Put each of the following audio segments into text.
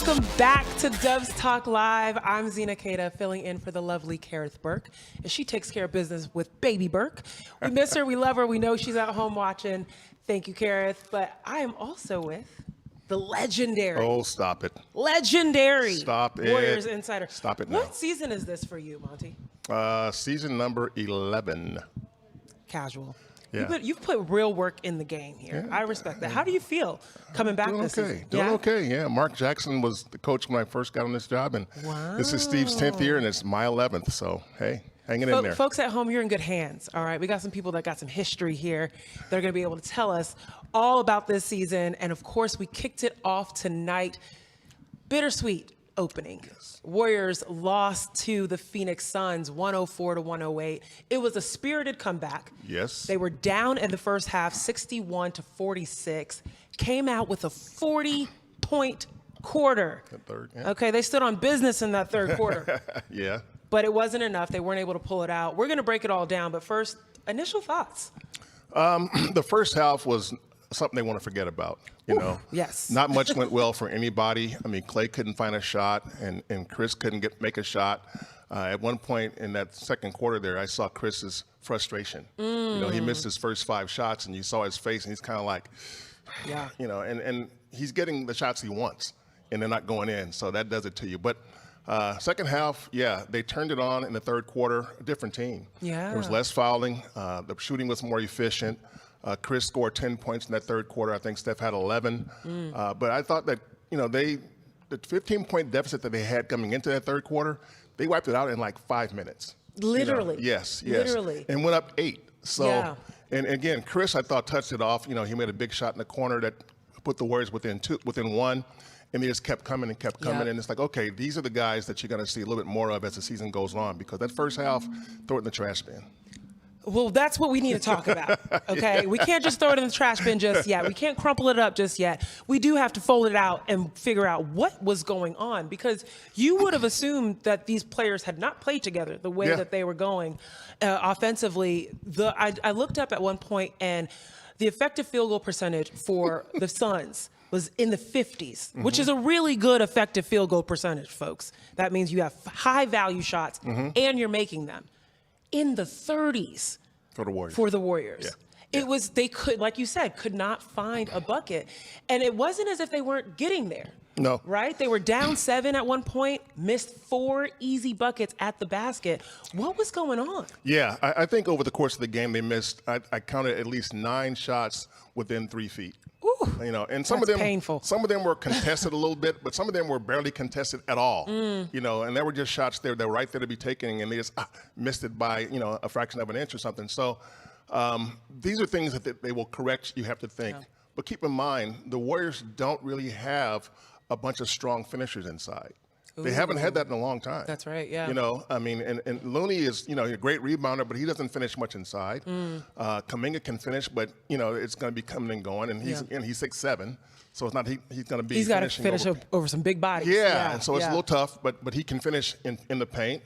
Welcome back to Doves Talk Live. I'm Zena, Keita, filling in for the lovely Kareth Burke, as she takes care of business with baby Burke. We miss her, we love her, we know she's at home watching. Thank you, Kareth. But I am also with the legendary. Oh, stop it. Legendary. Stop it. Warriors Insider. Stop it now. What season is this for you, Monte? Season number 11. Casual. Yeah. You've put real work in the game here. Yeah. I respect that. How do you feel coming back this season? Doing okay, yeah. Mark Jackson was the coach when I first got on this job, and this is Steve's 10th year, and it's my 11th. So, hey, hanging in there. Folks at home, you're in good hands, all right? We got some people that got some history here. They're going to be able to tell us all about this season. And, of course, we kicked it off tonight. Bittersweet opening. Yes. Warriors lost to the Phoenix Suns 104-108. It was a spirited comeback. Yes. They were down in the first half 61-46. Came out with a 40-point quarter. The third, yeah. Okay, they stood on business in that third quarter. Yeah. But it wasn't enough. They weren't able to pull it out. We're going to break it all down. But first, initial thoughts. The first half was something they want to forget about. You know, yes. Not much went well for anybody. I mean, Clay couldn't find a shot, and Chris couldn't make a shot. At one point in that second quarter there, I saw Chris's frustration. You know, he missed his first 5 shots, and you saw his face, and he's kind of like, yeah. You know, and he's getting the shots he wants, and they're not going in, so that does it to you. But second half, yeah, they turned it on in the third quarter, a different team. Yeah. There was less fouling. The shooting was more efficient. Chris scored 10 points in that third quarter. I think Steph had 11. But I thought that, you know, the 15-point deficit that they had coming into that third quarter, they wiped it out in like 5 minutes. Literally. You know? Yes. Literally. And went up 8. So, yeah. And again, Chris, I thought, touched it off. You know, he made a big shot in the corner that put the Warriors within 1. And they just kept coming and kept coming. Yep. And it's like, okay, these are the guys that you're going to see a little bit more of as the season goes on, because that first half, throw it in the trash bin. Well, that's what we need to talk about, okay? Yeah. We can't just throw it in the trash bin just yet. We can't crumple it up just yet. We do have to fold it out and figure out what was going on, because you would have assumed that these players had not played together the way that they were going offensively. I looked up at one point, and the effective field goal percentage for the Suns was in the 50s, which is a really good effective field goal percentage, folks. That means you have high-value shots, and you're making them. In the 30s for the Warriors. Yeah. It was, they could, like you said, could not find a bucket. And it wasn't as if they weren't getting there. No. Right? They were down 7 at one point, missed 4 easy buckets at the basket. What was going on? Yeah, I think over the course of the game, they missed, I counted at least 9 shots within 3 feet. Ooh, you know, and some of them painful. Some of them were contested a little bit, but some of them were barely contested at all. You know, and there were just shots there that were right there to be taken, and they just missed it by, you know, a fraction of an inch or something. So these are things that they will correct. You have to think, but keep in mind the Warriors don't really have a bunch of strong finishers inside. They haven't had that in a long time. That's right, yeah. You know, I mean, and Looney is, you know, a great rebounder, but he doesn't finish much inside. Kuminga can finish, but, you know, it's going to be coming and going, and he's 6'7", so it's not he's going to be. He's got to finish over some big bodies. Yeah, and so it's a little tough, but he can finish in the paint.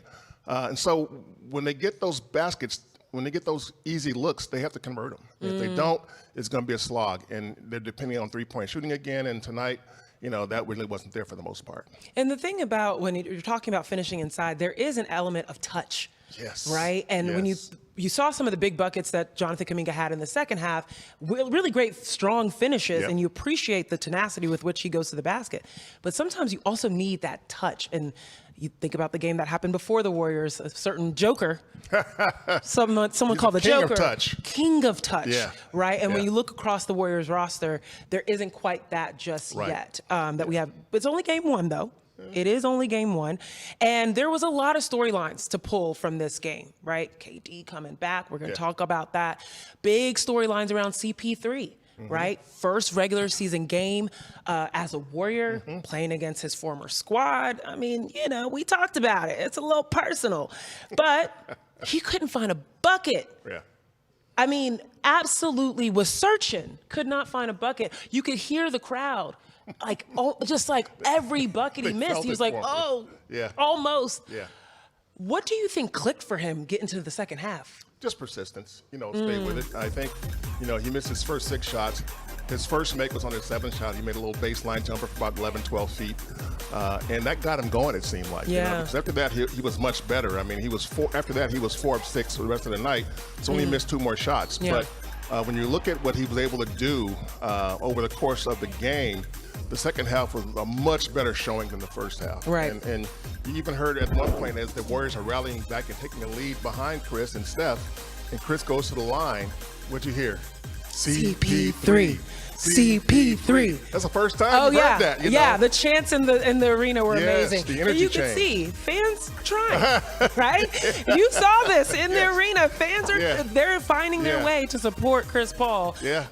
And so when they get those baskets, when they get those easy looks, they have to convert them. If they don't, it's going to be a slog, and they're depending on three-point shooting again, and tonight, you know, that really wasn't there for the most part. And the thing about when you're talking about finishing inside, there is an element of touch. Yes. Right? And when you saw some of the big buckets that Jonathan Kuminga had in the second half, really great, strong finishes, and you appreciate the tenacity with which he goes to the basket. But sometimes you also need that touch. And you think about the game that happened before the Warriors, a certain Joker, someone called the Joker. King of touch. Yeah. Right? And when you look across the Warriors roster, there isn't quite that just yet that we have. It's only game 1, though. It is only game 1. And there was a lot of storylines to pull from this game, right? KD coming back. We're going to talk about that. Big storylines around CP3. Right? First regular season game as a Warrior, playing against his former squad. I mean, you know, we talked about it. It's a little personal. But he couldn't find a bucket. Yeah. I mean, absolutely was searching. Could not find a bucket. You could hear the crowd. Like, just like every bucket he missed, he was like, almost. Yeah. What do you think clicked for him getting to the second half? Just persistence, you know, stay with it. I think, you know, he missed his first 6 shots. His first make was on his 7th shot. He made a little baseline jumper for about 11, 12 feet. And that got him going, it seemed like. Yeah. You know, because after that, he was much better. I mean, after that, he was 4 of 6 for the rest of the night. So only missed 2 more shots. Yeah. But when you look at what he was able to do over the course of the game, the second half was a much better showing than the first half. Right. And you even heard at one point as the Warriors are rallying back and taking a lead behind Chris and Steph, and Chris goes to the line. What'd you hear? CP3. CP3. That's the first time you've heard that. You yeah. know? The chants in the arena were Yes, amazing. the energy and you can change. see fans trying, right? You saw this in the arena. Fans are they're finding their way to support Chris Paul. Yeah.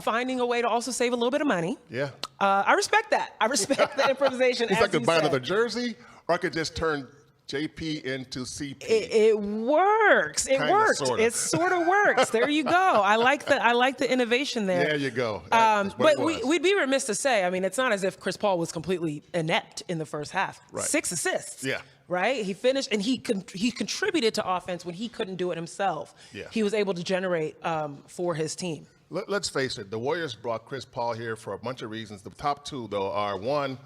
Finding a way to also save a little bit of money. Yeah. I respect that. I respect the improvisation. He's as like, I could you buy said. another jersey, or I could just turn JP into CP. It works. It Kinda, worked. sorta. It sort of works. There you go. I like the innovation there. There you go. That's what But it was. we'd be remiss to say, I mean, it's not as if Chris Paul was completely inept in the first half. Right. 6 assists. Yeah. Right? He finished, and he contributed to offense when he couldn't do it himself. Yeah. He was able to generate for his team. Let's face it, the Warriors brought Chris Paul here for a bunch of reasons. The top 2, though, are 1,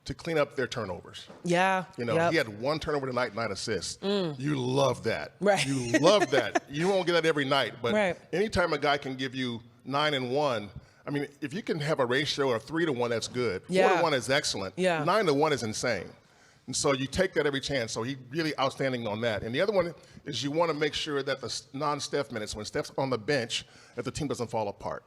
to clean up their turnovers. Yeah. You know, yep. he had 1 turnover tonight, 9 assists. You love that. Right. You love that. You won't get that every night, but Right. anytime a guy can give you 9 and 1, I mean, if you can have a ratio of 3 to 1, that's good. 4 Yeah. to 1 is excellent. Yeah. 9 to 1 is insane. And so you take that every chance. So he's really outstanding on that. And the other one is you want to make sure that the non-Steph minutes, when Steph's on the bench, that the team doesn't fall apart.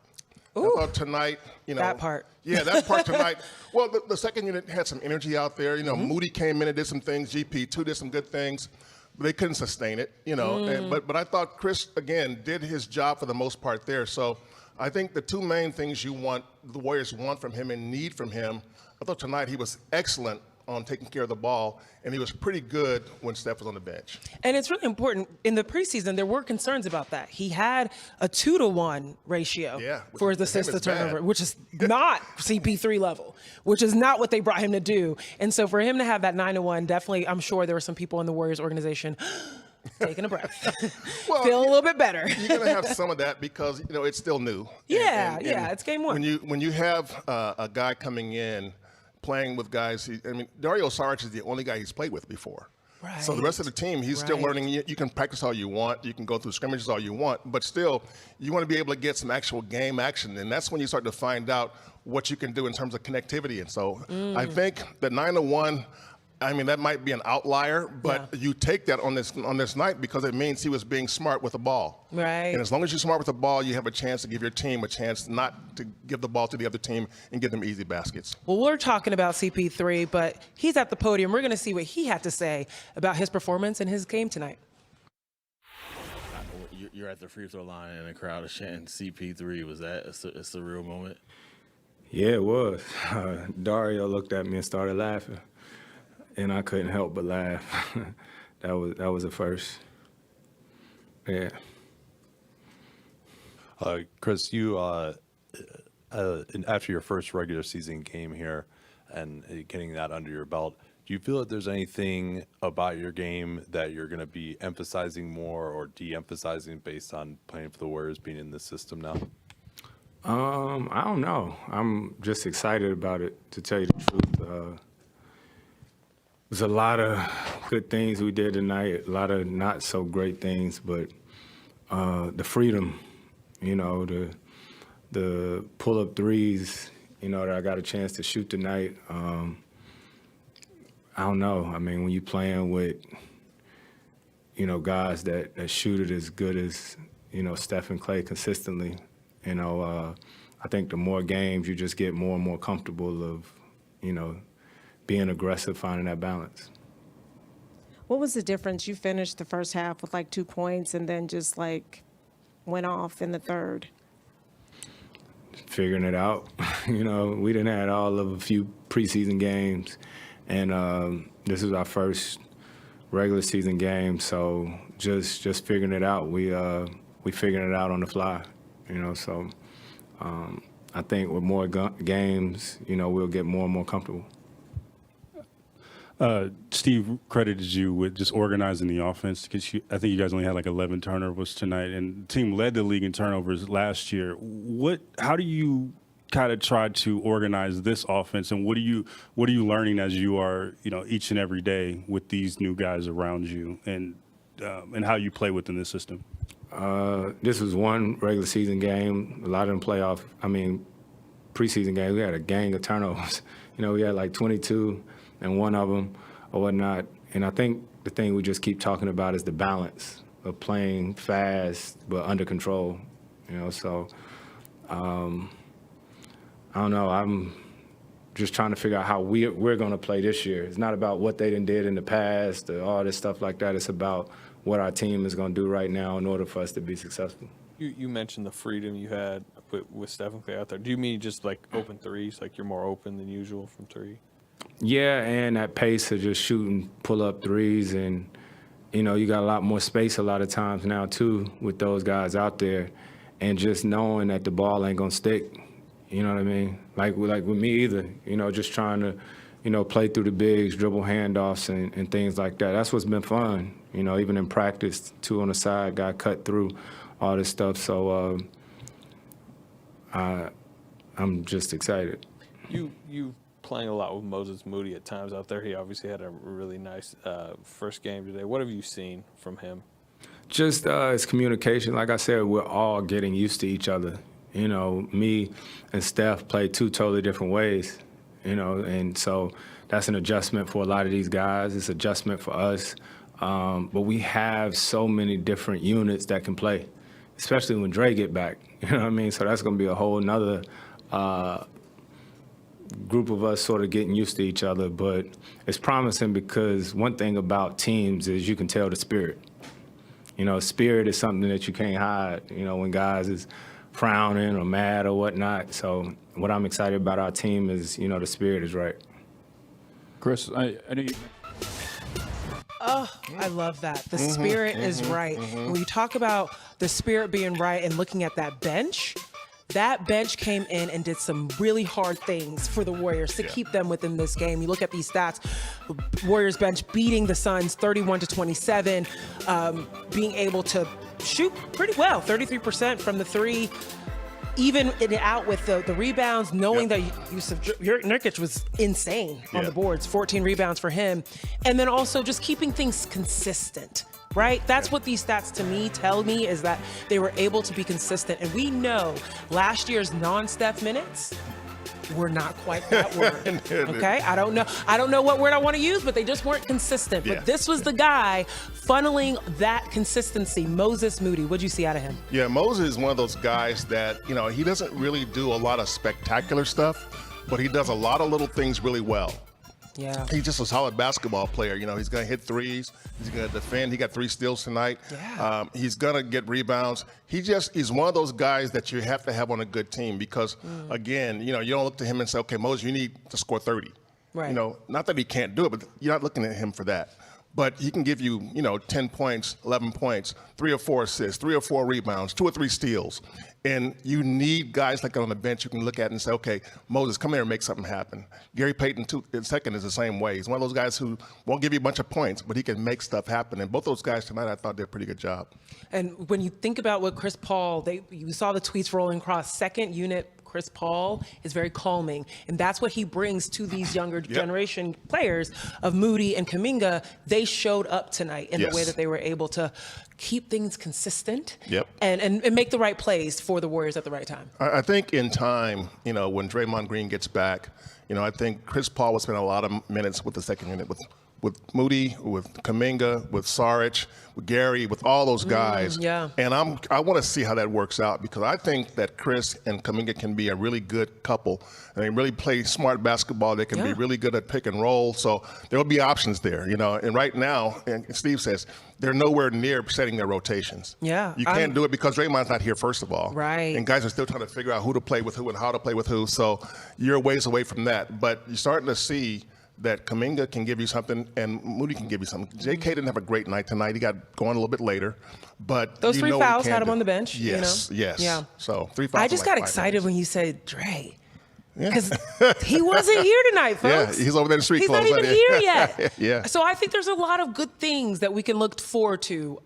Ooh. I thought tonight, you know. That part. Yeah, that part tonight. Well, the second unit had some energy out there. You know, Moody came in and did some things. GP2 did some good things. But they couldn't sustain it, you know. But I thought Chris, again, did his job for the most part there. So I think the 2 main things the Warriors want from him and need from him, I thought tonight he was excellent on taking care of the ball, and he was pretty good when Steph was on the bench. And it's really important. In the preseason, there were concerns about that. He had a 2-to-1 ratio for his assist to turnover, which is not CP3 level, which is not what they brought him to do. And so for him to have that 9-to-1, definitely, I'm sure there were some people in the Warriors organization taking a breath, Well, feeling a little bit better. You're going to have some of that because, you know, it's still new. Yeah, And it's game 1. When you have a guy coming in, playing with guys, Dario Saric is the only guy he's played with before. Right. So the rest of the team, he's still learning. You can practice all you want. You can go through scrimmages all you want. But still, you want to be able to get some actual game action. And that's when you start to find out what you can do in terms of connectivity. And so I think the 9-to-1, I mean, that might be an outlier, but you take that on this night because it means he was being smart with the ball. Right. And as long as you're smart with the ball, you have a chance to give your team a chance not to give the ball to the other team and give them easy baskets. Well, we're talking about CP3, but he's at the podium. We're going to see what he had to say about his performance in his game tonight. You're at the free throw line and the crowd is chanting CP3. Was that a surreal moment? Yeah, it was. Dario looked at me and started laughing, and I couldn't help but laugh. that was a first. Yeah. Chris, you after your first regular season game here and getting that under your belt, do you feel that there's anything about your game that you're going to be emphasizing more or de-emphasizing based on playing for the Warriors, being in this system now? I don't know. I'm just excited about it, to tell you the truth. There's a lot of good things we did tonight, a lot of not so great things, but the freedom, you know, the pull-up threes, you know, that I got a chance to shoot tonight. I don't know. I mean, when you're playing with, you know, guys that shoot it as good as, you know, Steph and Clay consistently, you know, I think the more games you just get more and more comfortable of, you know, being aggressive, finding that balance. What was the difference? You finished the first half with like 2 points and then just like went off in the third. Figuring it out. You know, we didn't had all of a few preseason games, and this is our first regular season game, so just figuring it out. We figuring it out on the fly, you know, so I think with more games, you know, we'll get more and more comfortable. Steve credited you with just organizing the offense because I think you guys only had like 11 turnovers tonight, and the team led the league in turnovers last year. How do you kind of tried to organize this offense, and what are you learning as you are, each and every day with these new guys around you, and how you play within the system? This was one regular season game. A lot of them preseason games, we had a gang of turnovers. We had like 22 in one of them or whatnot. And I think the thing we just keep talking about is the balance of playing fast but under control. So I don't know. I'm just trying to figure out how we're going to play this year. It's not about what they did in the past or all this stuff like that. It's about what our team is going to do right now in order for us to be successful. You mentioned the freedom you had with Steph and Clay out there. Do you mean just like open threes, like you're more open than usual from three? Yeah, and that pace of just shooting pull-up threes, and you got a lot more space a lot of times now too with those guys out there, and just knowing that the ball ain't gonna stick. You know what I mean? Like with me either. Just trying to play through the bigs, dribble handoffs and things like that. That's what's been fun. Even in practice, 2 on the side, got cut through, all this stuff. So I'm just excited. You playing a lot with Moses Moody at times out there. He obviously had a really nice first game today. What have you seen from him? Just his communication. Like I said, we're all getting used to each other. Me and Steph play 2 totally different ways, and so that's an adjustment for a lot of these guys. It's an adjustment for us. But we have so many different units that can play, especially when Dre get back. You know what I mean? So that's going to be a whole nother group of us sort of getting used to each other. But it's promising because one thing about teams is you can tell the spirit. Spirit is something that you can't hide, when guys is frowning or mad or whatnot. So what I'm excited about our team is, the spirit is right. Chris, I know you. Oh, I love that. The spirit is right. When you talk about the spirit being right and looking at that bench came in and did some really hard things for the Warriors to keep them within this game. You look at these stats, Warriors bench beating the Suns 31-27, being able to shoot pretty well, 33% from the three, even it out with the rebounds, knowing that Nurkic was insane on the boards, 14 rebounds for him. And then also just keeping things consistent, right? That's what these stats to me tell me, is that they were able to be consistent. And we know last year's non-Steph minutes were not quite that word, okay? I don't know what word I want to use, but they just weren't consistent. But this was the guy funneling that consistency, Moses Moody. What'd you see out of him? Yeah, Moses is one of those guys that, he doesn't really do a lot of spectacular stuff, but he does a lot of little things really well. Yeah. He's just a solid basketball player. He's going to hit threes. He's going to defend. He got 3 steals tonight. Yeah. He's going to get rebounds. He's one of those guys that you have to have on a good team because, again, you don't look to him and say, okay, Moses, you need to score 30. Right. Not that he can't do it, but you're not looking at him for that. But he can give you, 10 points, 11 points, 3 or 4 assists, 3 or 4 rebounds, 2 or 3 steals. And you need guys like that on the bench you can look at and say, okay, Moses, come here and make something happen. Gary Payton, second, is the same way. He's one of those guys who won't give you a bunch of points, but he can make stuff happen. And both those guys tonight, I thought did a pretty good job. And when you think about what Chris Paul, you saw the tweets rolling across, second unit Chris Paul is very calming, and that's what he brings to these younger generation players of Moody and Kuminga. They showed up tonight in the way that they were able to keep things consistent and make the right plays for the Warriors at the right time. I think in time, when Draymond Green gets back, I think Chris Paul will spend a lot of minutes with the second unit, with Moody, with Kuminga, with Saric, with Gary, with all those guys. And I want to see how that works out because I think that Chris and Kuminga can be a really good couple. And they really play smart basketball. They can be really good at pick and roll. So there will be options there, And right now, and Steve says, they're nowhere near setting their rotations. Yeah. You can't do it because Draymond's not here, first of all. Right. And guys are still trying to figure out who to play with who and how to play with who. So you're a ways away from that. But you're starting to see that Kuminga can give you something and Moody can give you something. J.K. didn't have a great night tonight. He got going a little bit later. But those 3 fouls had him on the bench. Yes, yes. Yeah. So 3 fouls. I just got excited when you said Dre. Because he wasn't here tonight, Yeah, folks. he's over there in the street He's clothes. not even here yet. Yeah. So I think there's a lot of good things that we can look forward to,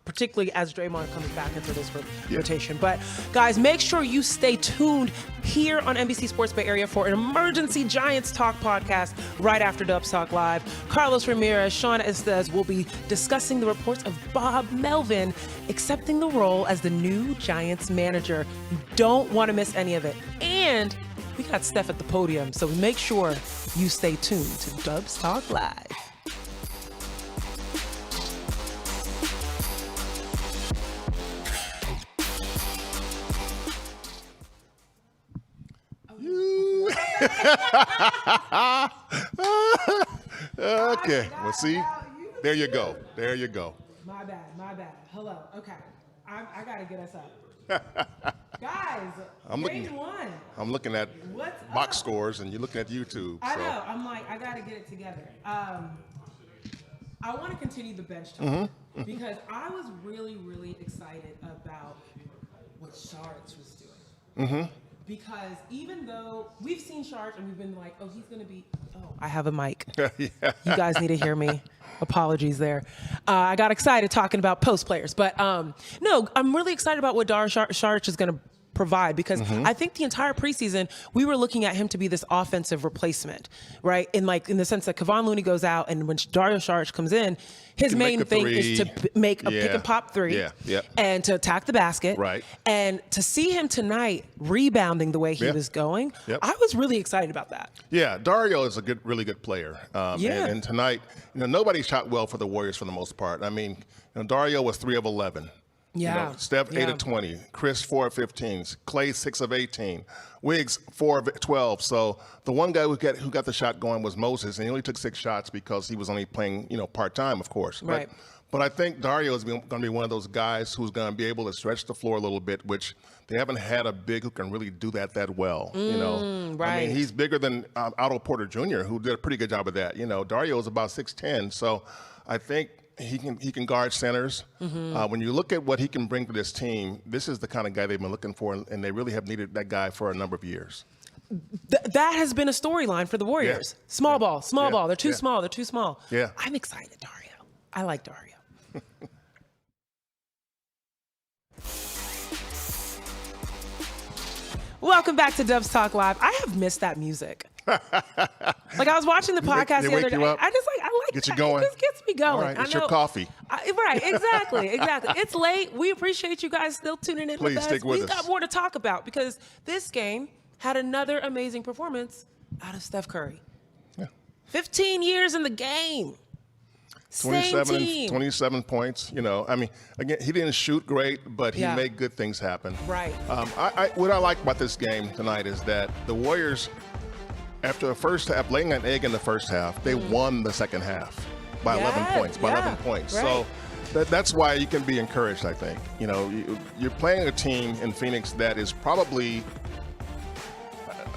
particularly as Draymond comes back into this rotation. But guys, make sure you stay tuned here on NBC Sports Bay Area for an emergency Giants Talk podcast right after Dubs Talk Live. Carlos Ramirez, Sean Estes will be discussing the reports of Bob Melvin accepting the role as the new Giants manager. You don't want to miss any of it. And we got Steph at the podium, so make sure you stay tuned to Dubs Talk Live. Okay, well, see, there you go. There you go. My bad. Hello. Okay. I got to get us up. Guys, game one. I'm looking at What's box up? scores, and you're looking at YouTube. I so. know. I'm like, I got to get it together. I want to continue the bench talk Mm-hmm. because I was really, really excited about what Sharks was doing. Mm-hmm. Because even though we've seen Sharks and we've been like, oh, he's going to be, I have a mic. Yeah. You guys need to hear me. Apologies there. I got excited talking about post players. But no, I'm really excited about what Dario Saric is going to provide because I think the entire preseason, we were looking at him to be this offensive replacement, right? In the sense that Kevon Looney goes out and when Dario Saric comes in, his main thing is to make a pick and pop three and to attack the basket. Right. And to see him tonight rebounding the way he was going, I was really excited about that. Yeah, Dario is a really good player. And tonight, nobody shot well for the Warriors for the most part. I mean, Dario was 3 of 11. Yeah. Steph 8 of 20, Chris 4 of 15, Clay 6 of 18, Wiggs 4 of 12. So the one guy who got the shot going was Moses, and he only took 6 shots because he was only playing part time, of course. Right. But I think Dario is going to be one of those guys who's going to be able to stretch the floor a little bit, which they haven't had a big who can really do that well. Right. I mean, he's bigger than Otto Porter Jr., who did a pretty good job of that. Dario is about 6'10", so I think he can guard centers. When you look at what he can bring to this team, this is the kind of guy they've been looking for, and they really have needed that guy for a number of years. That has been a storyline for the Warriors. Yeah. Small ball. They're too small. They're too small. Yeah. I'm excited, Dario. I like Dario. Welcome back to Dubs Talk Live. I have missed that music. Like I was watching the podcast they the other wake day. you up? I like Get you that. going? It just gets me going. All right, I it's know. your coffee. Right, exactly. It's late. We appreciate you guys still tuning in Please with us. stick with We've us. got more to talk about because this game had another amazing performance out of Steph Curry. Yeah. 15 years in the game. Same team. 27 points. I mean, again, he didn't shoot great, but he made good things happen. Right. What I like about this game tonight is that the Warriors, after the first half, laying an egg in the first half, they won the second half by 11 points. By 11 points. Right. So that's why you can be encouraged, I think. You're playing a team in Phoenix that is probably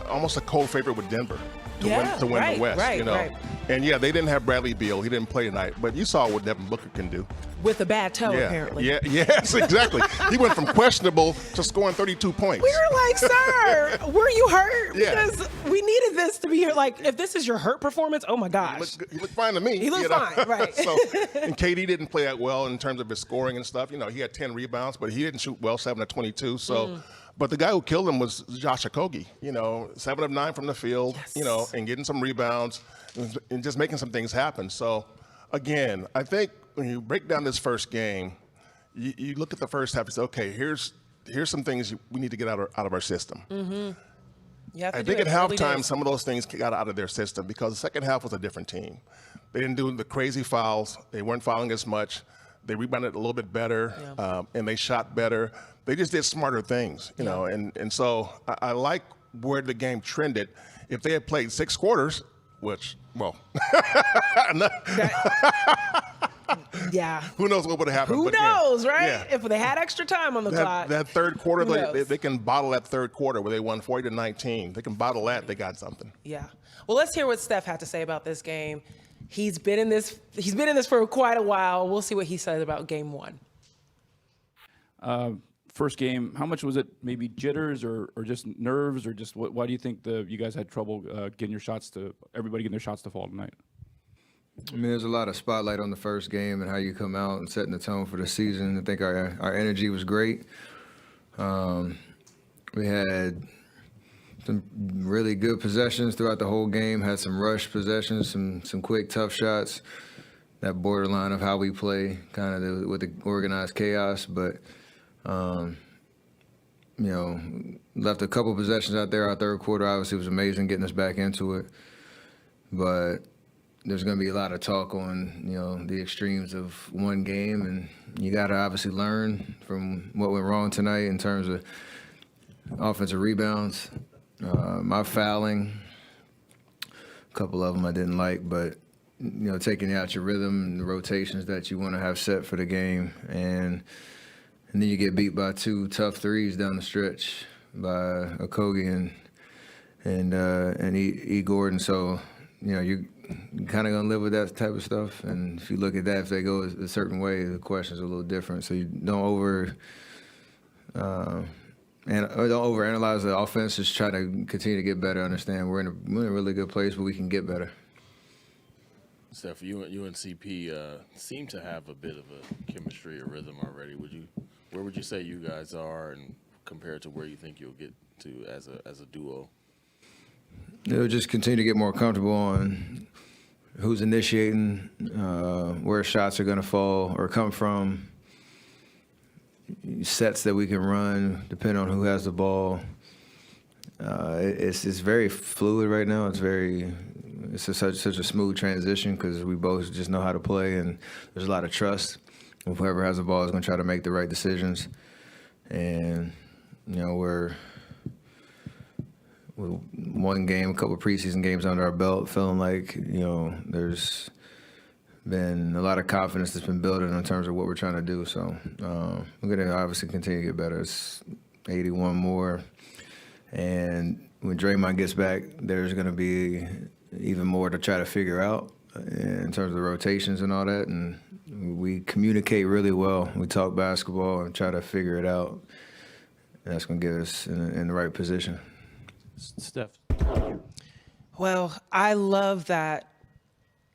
almost a co-favorite with Denver to win the West. Right. And they didn't have Bradley Beal. He didn't play tonight, but you saw what Devin Booker can do. With a bad toe, apparently. Yes, exactly. He went from questionable to scoring 32 points. We were like, sir, were you hurt? Yeah. Because we needed this to be here. Like, if this is your hurt performance, oh my gosh. He looked fine to me. He looked fine, right. And KD didn't play that well in terms of his scoring and stuff. He had 10 rebounds, but he didn't shoot well, 7 of 22. So, but the guy who killed him was Josh Okogie. 7 of 9 from the field. And getting some rebounds and just making some things happen. So, again, I think when you break down this first game, you look at the first half and say, okay, here's some things we need to get out of our system. I think at halftime, some of those things got out of their system because the second half was a different team. They didn't do the crazy fouls. They weren't fouling as much. They rebounded a little bit better, and they shot better. They just did smarter things, and so I like where the game trended. If they had played 6 quarters, which, well, who knows what would have happened? Who but knows, again, right? If they had extra time on the clock. That third quarter, Who knows? they can bottle that third quarter where they won 40-19. They can bottle that. They got something. Yeah. Well, let's hear what Steph had to say about this game. He's been in this for quite a while. We'll see what he says about game one. first game, how much was it maybe jitters or just nerves or just why do you think you guys had trouble getting everybody getting their shots to fall tonight? I mean, there's a lot of spotlight on the first game and how you come out and setting the tone for the season. I think our energy was great. We had some really good possessions throughout the whole game, had some rush possessions, some quick, tough shots, that borderline of how we play, kind of with the organized chaos. But, left a couple possessions out there. Our third quarter obviously was amazing, getting us back into it. But there's going to be a lot of talk on, the extremes of one game, and you got to obviously learn from what went wrong tonight in terms of offensive rebounds, my fouling, a couple of them I didn't like, but, taking out your rhythm and the rotations that you want to have set for the game, and then you get beat by 2 tough threes down the stretch by Okogie and E. Gordon. So, you're kind of going to live with that type of stuff. And if you look at that, if they go a certain way, the questions are a little different. So you don't overanalyze the offense. Just try to continue to get better. Understand we're in a really good place, but we can get better. Steph, you and CP seem to have a bit of a chemistry or rhythm already. Where would you say you guys are, and compared to where you think you'll get to as a duo? They'll just continue to get more comfortable on who's initiating, where shots are going to fall or come from, sets that we can run, depending on who has the ball. It's very fluid right now. It's such a smooth transition because we both just know how to play, and there's a lot of trust. Whoever has the ball is going to try to make the right decisions. And, we're with one game, a couple of preseason games under our belt, feeling like, there's been a lot of confidence that's been building in terms of what we're trying to do. So we're going to obviously continue to get better. It's 81 more. And when Draymond gets back, there's going to be even more to try to figure out in terms of the rotations and all that. And we communicate really well. We talk basketball and try to figure it out. And that's going to get us in the right position. Steph. Well, I love that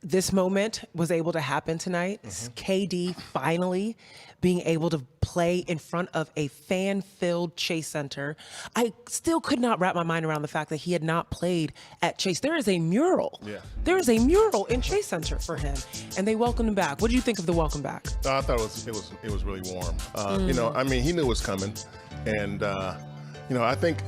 this moment was able to happen tonight. KD finally being able to play in front of a fan-filled Chase Center. I still could not wrap my mind around the fact that he had not played at Chase. There is a mural. Yeah. There is a mural in Chase Center for him, and they welcomed him back. What do you think of the welcome back? I thought it was really warm. He knew it was coming, and. I think,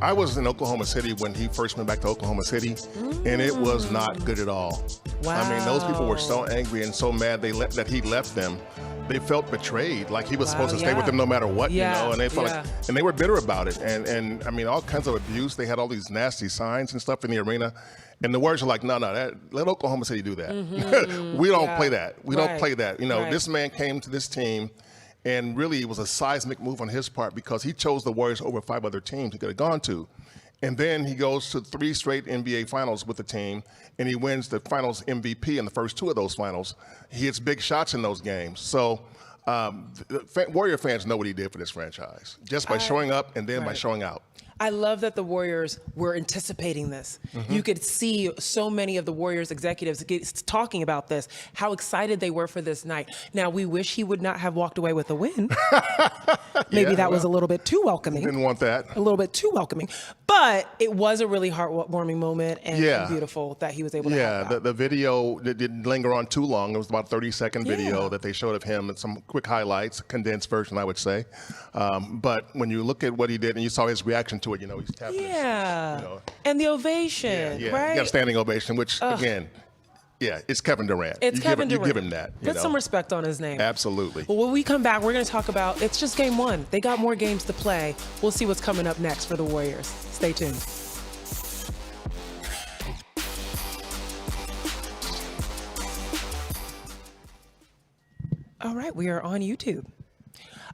I was in Oklahoma City when he first went back to Oklahoma City, and it was not good at all. Wow. I mean, those people were so angry and so mad that he left them. They felt betrayed, like he was supposed to stay with them no matter what, and they felt like, and they were bitter about it. And I mean, all kinds of abuse. They had all these nasty signs and stuff in the arena. And the Warriors are like, no, let Oklahoma City do that. We don't play that. We don't play that. This man came to this team, and really it was a seismic move on his part because he chose the Warriors over 5 other teams he could have gone to. And then he goes to 3 straight NBA finals with the team, and he wins the finals MVP in the first 2 of those finals. He hits big shots in those games. So Warrior fans know what he did for this franchise, just by showing up and then by showing out. I love that the Warriors were anticipating this. You could see so many of the Warriors executives talking about this, how excited they were for this night. Now, we wish he would not have walked away with a win. Maybe that was a little bit too welcoming. Didn't want that. A little bit too welcoming. But it was a really heartwarming moment and beautiful that he was able to have that. The video didn't linger on too long. It was about a 30-second video that they showed of him and some quick highlights, condensed version, I would say. But when you look at what he did and you saw his reaction to it, he's tapping his, and the ovation, right? He got a standing ovation, which, again, it's Kevin Durant. It's Kevin Durant. You give him that. Put some respect on his name. Absolutely. Well, when we come back, we're going to talk about, it's just game 1. They got more games to play. We'll see what's coming up next for the Warriors. Stay tuned. All right, we are on YouTube.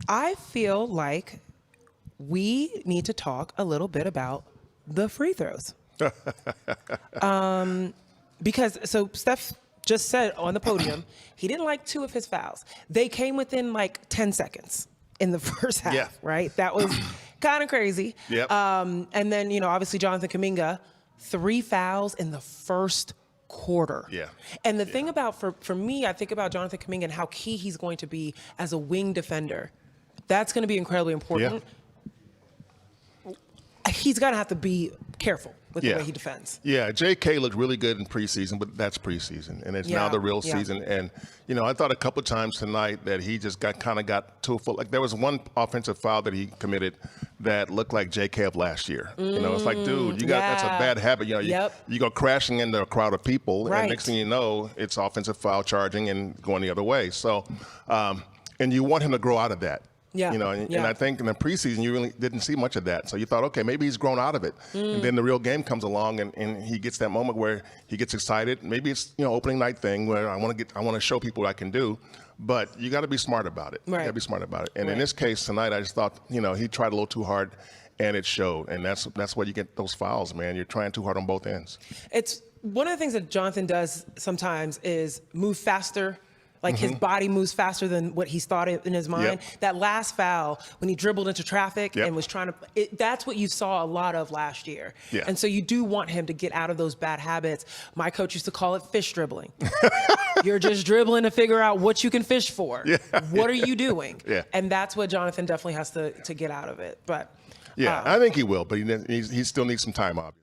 I feel like we need to talk a little bit about the free throws. Because Steph just said on the podium, he didn't like 2 of his fouls. They came within like 10 seconds. in the first half, Yeah. right? That was kind of crazy. Yep. And then, obviously Jonathan Kuminga, 3 fouls in the first quarter. Yeah. And the thing about, for me, I think about Jonathan Kuminga and how key he's going to be as a wing defender. That's going to be incredibly important. He's going to have to be careful with the way he defends. Yeah, J.K. looked really good in preseason, but that's preseason, and it's now the real season. And I thought a couple of times tonight that he just got too full. Like there was one offensive foul that he committed that looked like J.K. of last year. It's like, dude, that's a bad habit. You go crashing into a crowd of people, and next thing you know, it's offensive foul charging and going the other way. So, and you want him to grow out of that. And I think in the preseason, you really didn't see much of that. So you thought, okay, maybe he's grown out of it. And then the real game comes along and he gets that moment where he gets excited. Maybe it's, opening night thing where I want to show people what I can do. But you got to be smart about it. Right. You got to be smart about it. And in this case tonight, I just thought, he tried a little too hard and it showed. And that's where you get those fouls, man. You're trying too hard on both ends. It's one of the things that Jonathan does sometimes is move faster. Like his body moves faster than what he's thought in his mind. Yep. That last foul, when he dribbled into traffic Yep. and was trying to, that's what you saw a lot of last year. Yeah. And so you do want him to get out of those bad habits. My coach used to call it fish dribbling. You're just dribbling to figure out what you can fish for. Yeah. What are you doing? Yeah. And that's what Jonathan definitely has to get out of it. But I think he will, but he still needs some time, obviously.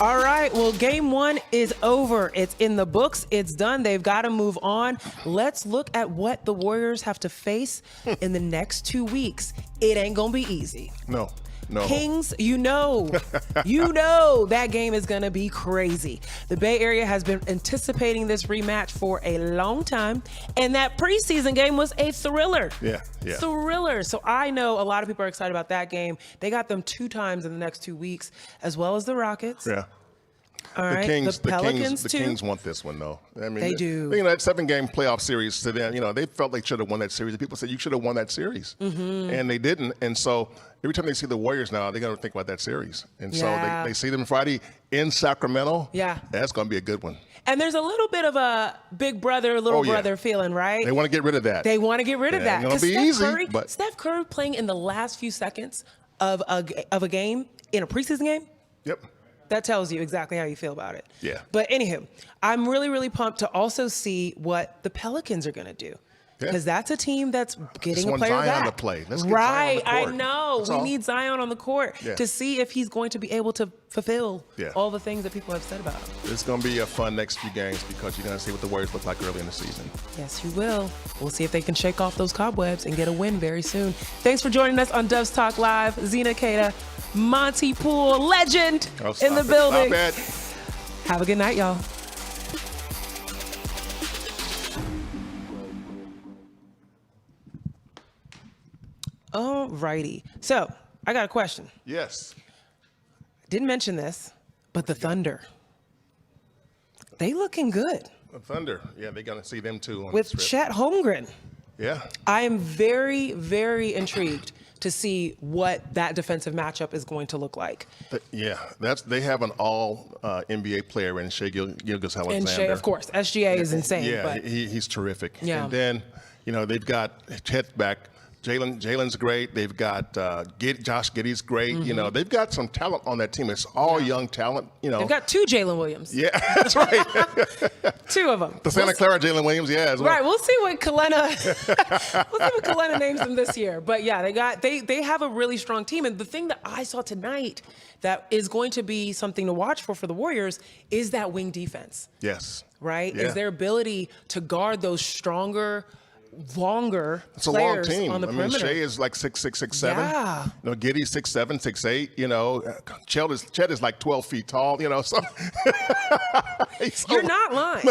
all right, well, game 1 is over. It's in the books. It's done. They've got to move on. Let's look at what the Warriors have to face in the next 2 weeks. It ain't going to be easy. No. Kings, you know that game is going to be crazy. The Bay Area has been anticipating this rematch for a long time, and that preseason game was a thriller. Yeah. Thriller. So I know a lot of people are excited about that game. They got them 2 times in the next 2 weeks, as well as the Rockets. Yeah. All right. The Pelicans, too. Kings want this one, though. I mean, They do. That 7-game playoff series to them, they felt they should have won that series. People said you should have won that series, and they didn't. And so every time they see the Warriors now, they're going to think about that series. And so they see them Friday in Sacramento. Yeah. That's going to be a good one. And there's a little bit of a big brother, little brother feeling, right? They want to get rid of that. They want to get rid of that. It's going to be easy. But Steph Curry playing in the last few seconds of a game, in a preseason game. Yep. That tells you exactly how you feel about it. Yeah. But anywho, I'm really, really pumped to also see what the Pelicans are going to do. Because that's a team that's getting a player Zion back. to play. Let's get right, Zion on the court. I know. That's we all. need Zion on the court to see if he's going to be able to fulfill all the things that people have said about him. It's going to be a fun next few games because you're going to see what the Warriors look like early in the season. Yes, you will. We'll see if they can shake off those cobwebs and get a win very soon. Thanks for joining us on Doves Talk Live. Zena, Keita, Monte, Poole, legend in the building. Stop it. Have a good night, y'all. All righty. So I got a question. Yes. Didn't mention this, but the Thunder. They looking good. The Thunder. Yeah, they're going to see them too. On With the trip. Chet Holmgren. Yeah. I am very, very intrigued to see what that defensive matchup is going to look like. Yeah, they have an all NBA player in Shai Gilgeous-Alexander. And Shai, of course, SGA is insane. Yeah, but he's terrific. Yeah. And then, they've got Chet back. Jalen's great. They've got Josh Giddey's great. They've got some talent on that team. It's all young talent. they've got 2 Jalen Williams. Yeah, that's right. 2 of them. The Santa Clara Jalen Williams, as well. Right, we'll see what Kalena names them this year. But yeah, they have a really strong team. And the thing that I saw tonight that is going to be something to watch for the Warriors is that wing defense. Yes. Right? Yeah. Is their ability to guard those stronger, longer it's a long players team. on the perimeter. Shai is like 6'6", 6'7". Yeah. Giddey's 6'7", 6'8". Chet is like 12 feet tall. So You're not lying.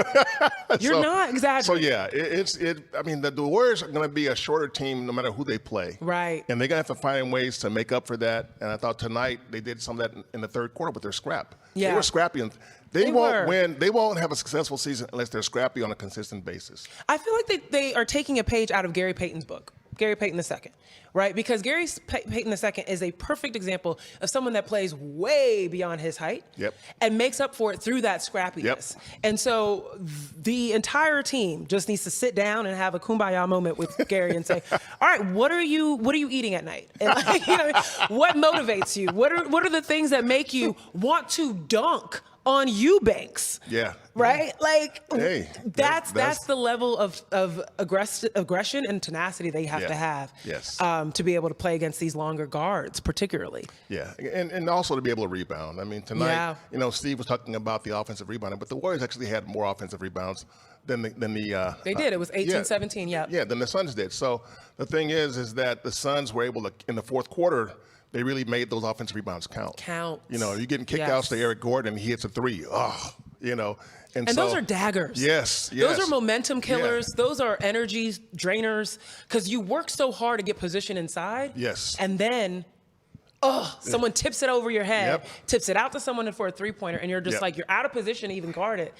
You're not exaggerating. So the Warriors are going to be a shorter team no matter who they play. Right. And they're going to have to find ways to make up for that. And I thought tonight they did some of that in the third quarter with their scrap. Yeah. They were scrappy. And they won't win. They won't have a successful season unless they're scrappy on a consistent basis. I feel like they are taking a page out of Gary Payton's book. Gary Payton II, right? Because Gary Payton II is a perfect example of someone that plays way beyond his height and makes up for it through that scrappiness. And so the entire team just needs to sit down and have a kumbaya moment with Gary and say, all right, what are you eating at night? And like, you know, what motivates you? What are the things that make you want to dunk on Eubanks? Yeah. Right? Like, hey, that's the level of aggression and tenacity they have to have to be able to play against these longer guards, particularly. Yeah, and also to be able to rebound. I mean, tonight, you know, Steve was talking about the offensive rebounding, but the Warriors actually had more offensive rebounds than the they did. It was 18-17, yeah, than the Suns did. So the thing is that the Suns were able to, in the fourth quarter, they really made those offensive rebounds count. You know, you're getting kickouts to Eric Gordon, and he hits a three. Oh, you know. And so, those are daggers. Yes. Those are momentum killers. Those are energy drainers because you work so hard to get position inside. And then, someone tips it over your head, tips it out to someone for a three-pointer, and you're just like, you're out of position to even guard it.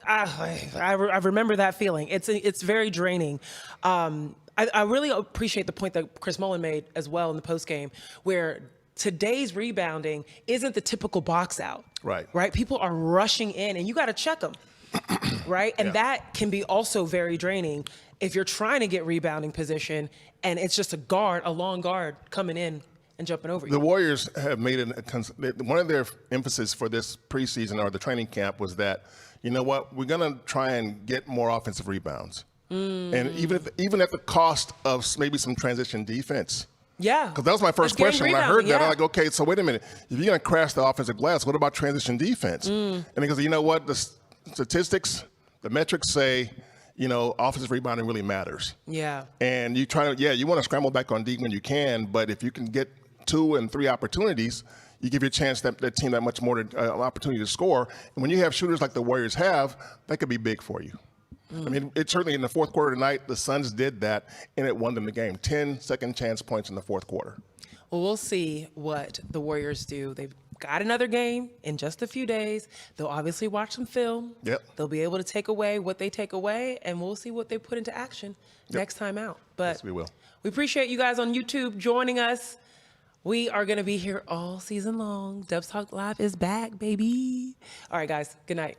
I remember that feeling. It's very draining. I really appreciate the point that Chris Mullin made as well in the postgame, where today's rebounding isn't the typical box out. Right? People are rushing in, and you got to check them. Right? And that can be also very draining if you're trying to get rebounding position, and it's just a long guard coming in and jumping over you. The Warriors have made it one of their emphasis for this preseason or the training camp was that, you know what, we're going to try and get more offensive rebounds. And even at the cost of maybe some transition defense. Because that was my first question when I heard that. I'm like, okay, so wait a minute. If you're going to crash the offensive glass, what about transition defense? And because you know what, the statistics, the metrics say, you know, offensive rebounding really matters. And you try to, you want to scramble back on D when you can, but if you can get 2 and 3 opportunities, you give your chance that team that much more opportunity to score. And when you have shooters like the Warriors have, that could be big for you. I mean, it certainly in the fourth quarter tonight, the Suns did that, and it won them the game. 10 second chance points in the fourth quarter. Well, we'll see what the Warriors do. They've got another game in just a few days. They'll obviously watch some film. They'll be able to take away what they take away, and we'll see what they put into action next time out. But yes, we will. We appreciate you guys on YouTube joining us. We are going to be here all season long. Dubs Talk Live is back, baby. All right, guys. Good night.